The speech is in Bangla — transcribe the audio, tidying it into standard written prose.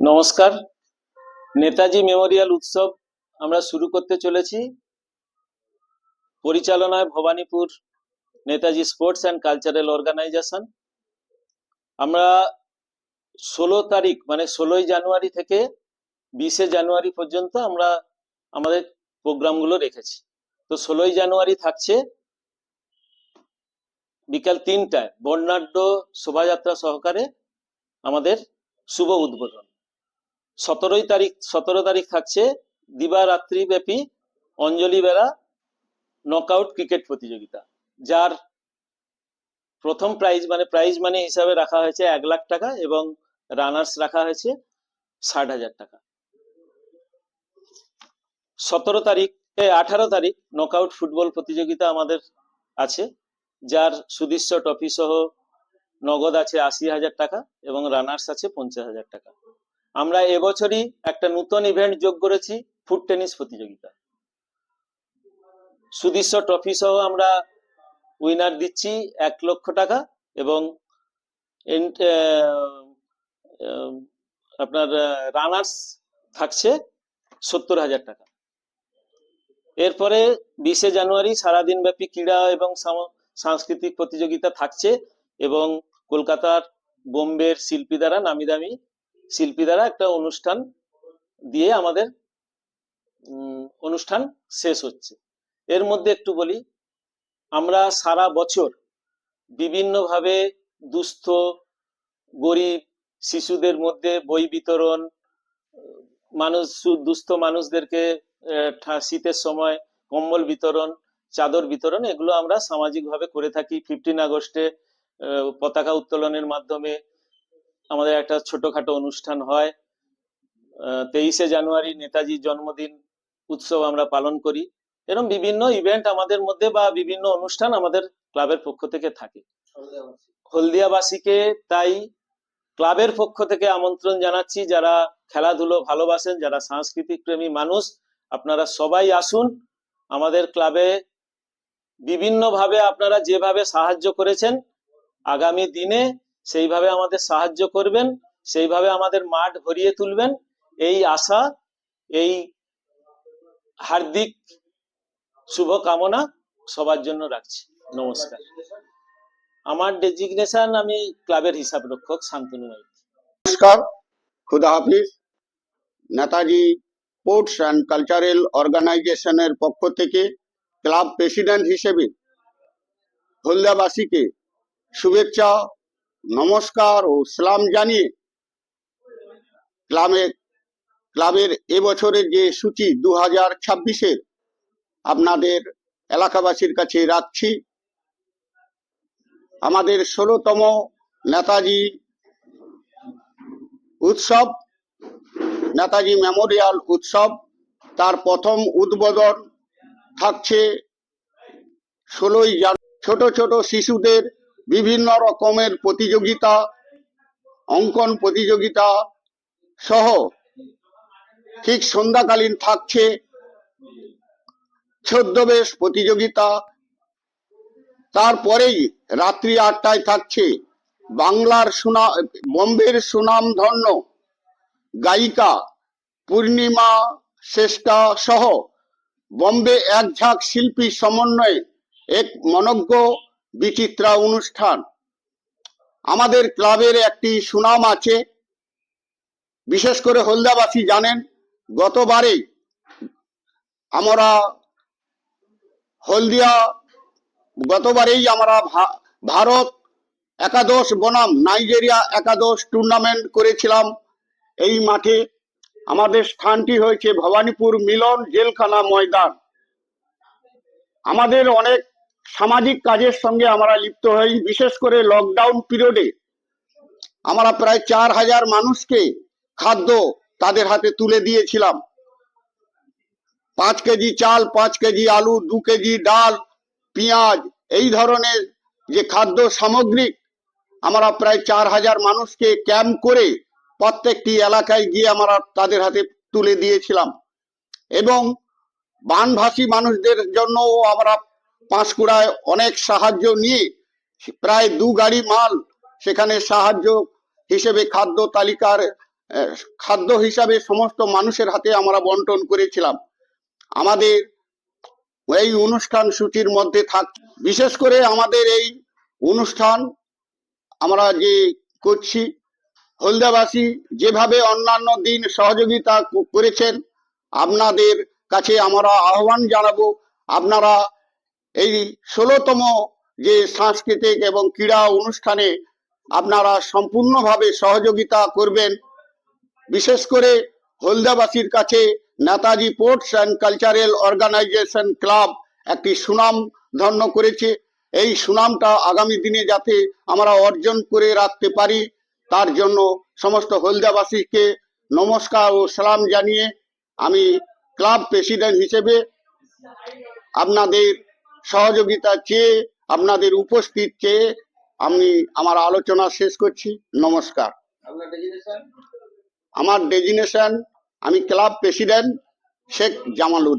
নমস্কার। নেতাজি মেমোরিয়াল উৎসব আমরা শুরু করতে চলেছি। পরিচালনায় Bhawanipur Netaji sports and cultural organisation. আমরা 16 তারিখ মানে 16ই জানুয়ারি থেকে 20শে জানুয়ারি পর্যন্ত আমরা আমাদের প্রোগ্রামগুলো রেখেছি। তো 16ই জানুয়ারি থাকছে বিকাল 3টায় বর্ণাঢ্য শোভাযাত্রা সহকারে আমাদের শুভ উদ্বোধন। 17 তারিখ থাকছে দিবারাত্রি ব্যাপী অঞ্জলি বেলা নকআউট ক্রিকেট প্রতিযোগিতা, যার প্রথম প্রাইজ মানি হিসাবে রাখা হয়েছে 1 লাখ টাকা এবং রানার্স রাখা হয়েছে 60,000 টাকা। 18 তারিখ নকআউট ফুটবল প্রতিযোগিতা আমাদের আছে, যার সুদৃশ্য ট্রফি সহ নগদ আছে 80,000 টাকা এবং রানার্স আছে 50,000 টাকা। আমরা এবছরই একটা নতুন ইভেন্ট যোগ করেছি, ফুট টেনিস প্রতিযোগিতা। সুদৃশ্য ট্রফি সহ আমরা উইনার দিচ্ছি 1 লক্ষ টাকা এবং আপনার রানার্স থাকছে 70,000 টাকা। এরপরে 20শে জানুয়ারি সারাদিন ব্যাপী ক্রীড়া এবং সাংস্কৃতিক প্রতিযোগিতা থাকছে এবং কলকাতার বোম্বের শিল্পী দ্বারা নামি দামি শিল্পী দ্বারা একটা অনুষ্ঠান দিয়ে আমাদের অনুষ্ঠান শেষ হচ্ছে। এর মধ্যে একটু বলি, আমরা সারা বছর বিভিন্নভাবে দুস্থ গরিব শিশুদের মধ্যে বই বিতরণ, দুস্থ মানুষদেরকে শীতের সময় কম্বল বিতরণ, চাদর বিতরণ, এগুলো আমরা সামাজিকভাবে করে থাকি। 15 আগস্টে পতাকা উত্তোলনের মাধ্যমে আমাদের একটা ছোটখাটো অনুষ্ঠান হয়। 23শে জানুয়ারি নেতাজির জন্মদিন উৎসব আমরা পালন করি। এরকম বিভিন্ন ইভেন্ট আমাদের মধ্যে বা বিভিন্ন অনুষ্ঠান আমাদের ক্লাবের পক্ষ থেকে থাকে। হলদিয়াবাসীকে তাই ক্লাবের পক্ষ থেকে আমন্ত্রণ জানাচ্ছি, যারা খেলাধুলো ভালোবাসেন, যারা সাংস্কৃতিক প্রেমী মানুষ, আপনারা সবাই আসুন আমাদের ক্লাবে। বিভিন্নভাবে আপনারা যেভাবে সাহায্য করেছেন আগামী দিনে সেইভাবে আমাদের সাহায্য করবেন, সেইভাবে আমাদের মাঠ ভরিয়ে তুলবেন, এই আশা, এই হার্দিক শুভকামনা সবার জন্য রাখছি। নমস্কার। আমার ডেজিগনেশন, আমি ক্লাবের হিসাব রক্ষক শান্তনু মাইতি। নমস্কার, খুদা হাফিজ। নেতাজি স্পোর্টস অ্যান্ড কালচারাল অর্গানাইজেশনের পক্ষ থেকে ক্লাব প্রেসিডেন্ট হিসেবে হলদিয়াবাসীকে শুভেচ্ছা, নমস্কার ও সালাম জানিয়ে ক্লাবের এবছরের যে সূচি 2026-এর আপনাদের এলাকাবাসীর কাছে রাখছি। আমাদের 16তম নেতাজি উৎসব, নেতাজি মেমোরিয়াল উৎসব, তার প্রথম উদ্বোধন থাকছে 16ই জানুয়ারি। ছোট ছোট শিশুদের বিভিন্ন রকমের প্রতিযোগিতা, অঙ্কন প্রতিযোগিতা সহ ঠিক সন্ধ্যাকালীন থাকছে ছদ্মবেশ প্রতিযোগিতা। তারপরেই রাত্রি 8টায় থাকছে বোম্বের সুনামধন্য গায়িকা পূর্ণিমা শ্রেষ্ঠা সহ বম্বে এক ঝাঁক শিল্পীর সমন্বয়ে এক মনোজ্ঞ বিচিত্রা অনুষ্ঠান। আমাদের ক্লাবের একটি সুনাম আছে, বিশেষ করে হলদিয়াবাসী জানেন, গতবারেই আমরা ভারত একাদশ বনাম নাইজেরিয়া একাদশ টুর্নামেন্ট করেছিলাম এই মাঠে। আমাদের স্থানটি হয়েছে ভবানীপুর মিলন জেলখানা ময়দান। আমাদের অনেক সামাজিক কাজের সঙ্গে আমরা লিপ্ত হই। বিশেষ করে লকডাউন পিরিয়ডে আমরা প্রায় 4,000 মানুষকে খাদ্য তাদের হাতে তুলে দিয়েছিলাম। 5 কেজি চাল, 5 কেজি আলু, 2 কেজি ডাল, পেঁয়াজ, এই ধরনের যে খাদ্য সামগ্রী আমরা প্রায় 4,000 মানুষকে ক্যাম্প করে প্রত্যেকটি এলাকায় গিয়ে আমরা তাদের হাতে তুলে দিয়েছিলাম। এবং বানভাসী মানুষদের জন্য আমরা পাঁশকুড়ায় অনেক সাহায্য নিয়ে প্রায় 2 গাড়ি মাল সেখানে সাহায্য হিসেবে খাদ্য তালিকার খাদ্য হিসাবে সমস্ত মানুষের হাতে আমরা বন্টন করেছিলাম। আমাদের এই অনুষ্ঠান সূচির মধ্যে বিশেষ করে আমাদের এই অনুষ্ঠান আমরা যে করছি, হলদিয়াবাসী যেভাবে অন্যান্য দিন সহযোগিতা করেছেন, আপনাদের কাছে আমরা আহ্বান জানাবো, আপনারা এই 16তম যে সাংস্কৃতিক এবং ক্রীড়া অনুষ্ঠানে আপনারা সম্পূর্ণভাবে সহযোগিতা করবেন। বিশেষ করে হলদিয়াবাসীর কাছে Netaji sports and cultural organisation club একটি সুনাম ধন্য করেছে। এই সুনামটা আগামী দিনে যাতে আমরা অর্জন করে রাখতে পারি, তার জন্য সমস্ত হলদিয়াবাসীকে নমস্কার ও সালাম জানিয়ে আমি ক্লাব প্রেসিডেন্ট হিসেবে আপনাদের সহযোগিতা চেয়ে, আপনাদের উপস্থিত চেয়ে আমি আমার আলোচনা শেষ করছি। নমস্কার। আমার ডেজিগনেশন, আমি ক্লাব প্রেসিডেন্ট শেখ জামাল উদ্দিন।